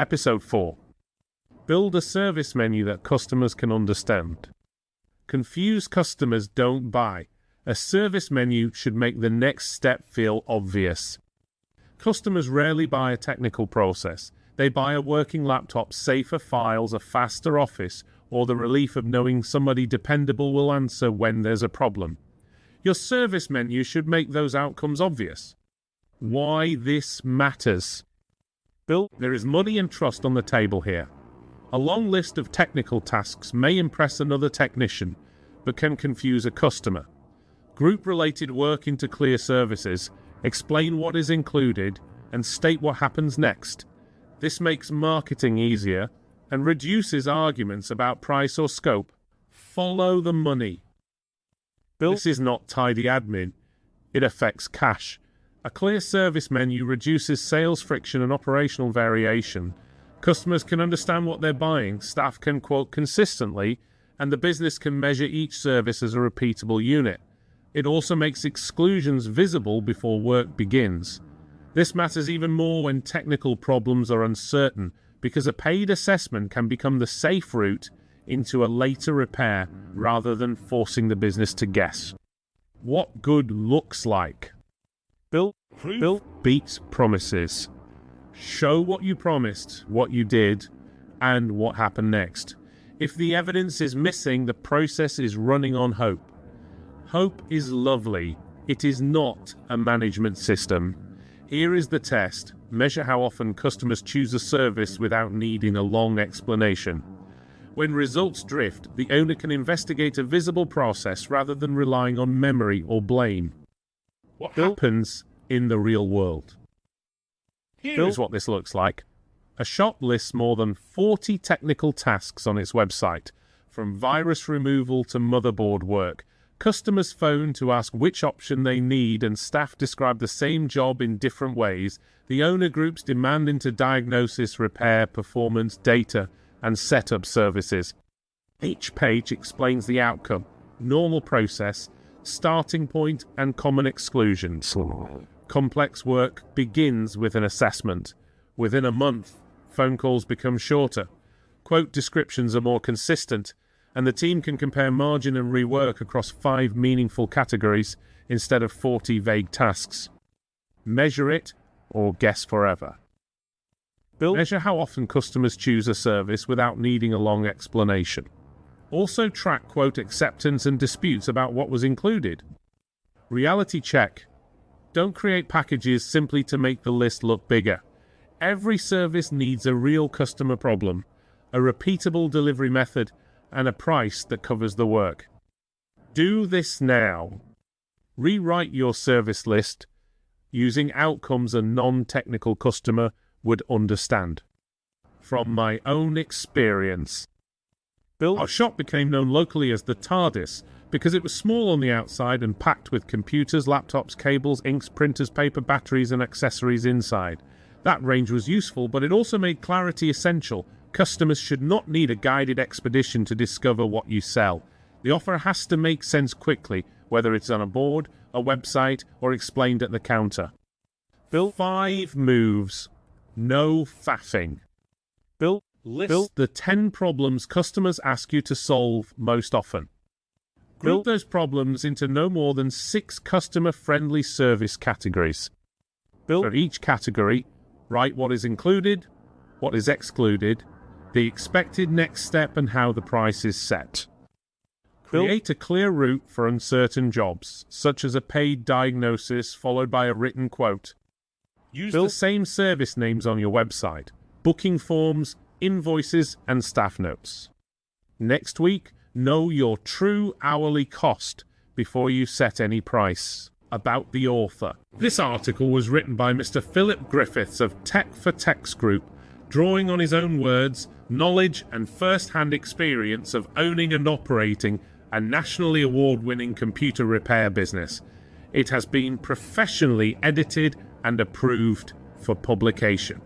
Episode 4. Build a service menu that customers can understand. Confused customers don't buy. A service menu should make the next step feel obvious. Customers rarely buy a technical process. They buy a working laptop, safer files, a faster office, or the relief of knowing somebody dependable will answer when there's a problem. Your service menu should make those outcomes obvious. Why this matters. There is money and trust on the table here. A long list of technical tasks may impress another technician, but can confuse a customer. Group related work into clear services, explain what is included, and state what happens next. This makes marketing easier and reduces arguments about price or scope. Follow the money. This is not tidy admin. It affects cash. A clear service menu reduces sales friction and operational variation. Customers can understand what they're buying, staff can quote consistently, and the business can measure each service as a repeatable unit. It also makes exclusions visible before work begins. This matters even more when technical problems are uncertain, because a paid assessment can become the safe route into a later repair rather than forcing the business to guess. What good looks like. Build beats promises. Show what you promised, what you did, and what happened next. If the evidence is missing, the process is running on hope. Hope is lovely. It is not a management system. Here is the test. Measure how often customers choose a service without needing a long explanation. When results drift, the owner can investigate a visible process rather than relying on memory or blame. What happens in the real world? Here is what this looks like. A shop lists more than 40 technical tasks on its website, from virus removal to motherboard work. Customers phone to ask which option they need, and staff describe the same job in different ways. The owner groups demand into diagnosis, repair, performance, data, and setup services. Each page explains the outcome, normal process, starting point, and common exclusions. Complex work begins with an assessment. Within a month, phone calls become shorter. Quote descriptions are more consistent, and the team can compare margin and rework across 5 meaningful categories instead of 40 vague tasks. Measure it or guess forever. Measure how often customers choose a service without needing a long explanation. Also track quote acceptance and disputes about what was included. Reality check. Don't create packages simply to make the list look bigger. Every service needs a real customer problem, a repeatable delivery method, and a price that covers the work. Do this now. Rewrite your service list using outcomes a non-technical customer would understand. From my own experience. Our shop became known locally as the TARDIS because it was small on the outside and packed with computers, laptops, cables, inks, printers, paper, batteries, and accessories inside. That range was useful, but it also made clarity essential. Customers should not need a guided expedition to discover what you sell. The offer has to make sense quickly, whether it's on a board, a website, or explained at the counter. 5 moves. No faffing. List the 10 problems customers ask you to solve most often. Group those problems into no more than 6 customer-friendly service categories. For each category, write what is included, what is excluded, the expected next step, and how the price is set. Create a clear route for uncertain jobs, such as a paid diagnosis followed by a written quote. Use the same service names on your website, booking forms, invoices, and staff notes. Next week, know your true hourly cost before you set any price. About the author. This article was written by Mr. Philip Griffiths of Tech for Techs Group, drawing on his own words, knowledge, and first-hand experience of owning and operating a nationally award-winning computer repair business. It has been professionally edited and approved for publication.